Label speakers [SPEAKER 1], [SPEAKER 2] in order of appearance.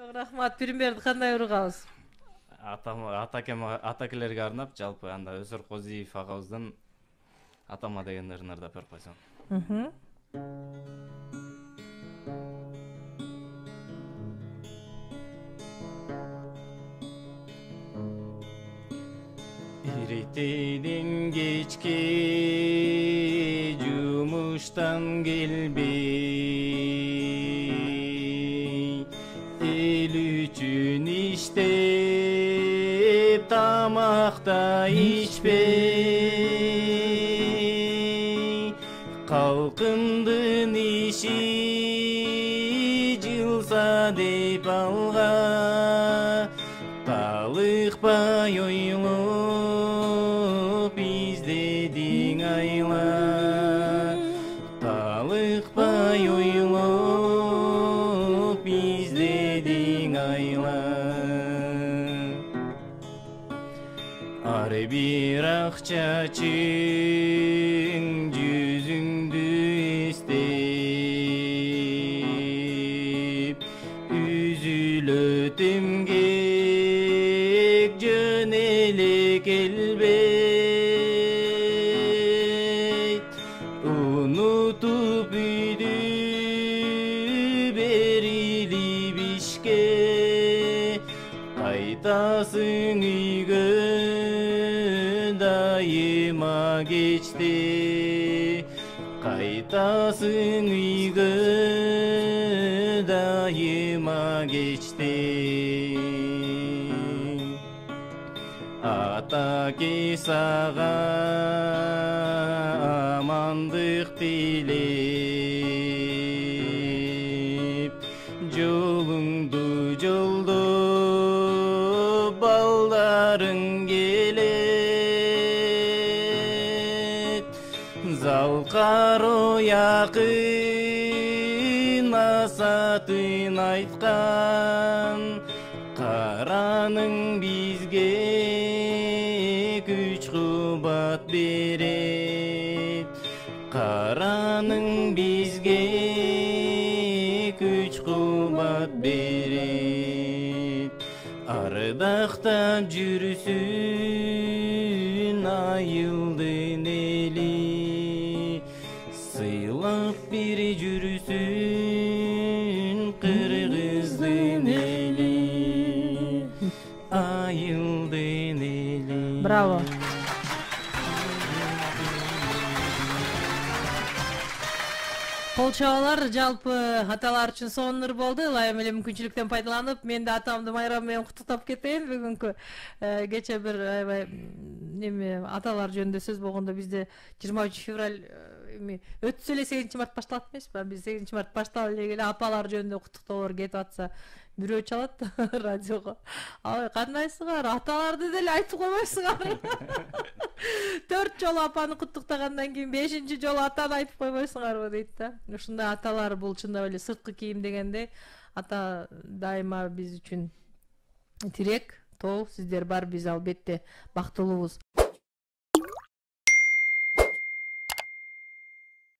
[SPEAKER 1] Çok rahmat. Примерді кандай урганбыз?
[SPEAKER 2] Атакелерге арнап, жалпы анда Өсөр Козиев агабыздын атама деген ырнарды берип койсоң. Иртеден кечке жумуштан келбей, эл үчүн иштеп, тамакта ичпей, калкымдын иши жылса деп алга талыкпай ойлоп издедиң айла, талыкпай ойлоп издедиң айла. Ар бир акчачың жүзүңдү эстеп, үзүлөт эмгек жөн эле келбейт, унутуп үйдү берилип ишке, кайтасың үйгө дайыма кечте, кайтасың үйгө дайыма кечте. Атаке сага амандык тилеп, жолуңду жолдоп балдарың келет, залкаро якын асатын айткан, караның бизге күч кубат берет, караның бизге күч кубат берет. Ардактап жүрсүн айылдын эли, сыйлап бир жүрсүн кыргыздын эли, айылдын эли.
[SPEAKER 1] Браво. Кол чабуулар жалпы аталар үчүн сонур болду. Ылайым эле мүмкүнчүлүктөн пайдаланып, мен да атамды майрам менен куттуктап кетейин. Бүгүнкү кече бир аябай неме аталар жөнүндө сөз болгондо бизде 23 февраль өтсө эле 8 март башталат эмеспи? Биз 8 март башталып эле апалар жөнүндө куттуктоолор кетип атса, бирөө чалат радиого. Ай, кандайсыңар? Аталарды деле айтып койбойсуңар. 4 жолу апаны куттуктагандан кийин 5-чи жолу атаны айтып койбойсуңарбы дейт да. Ушундай аталар бул чындап эле сырткы кийим дегендей, ата дайыма биз үчүн тирек, тол, сиздер бар, биз албетте бактылуубуз.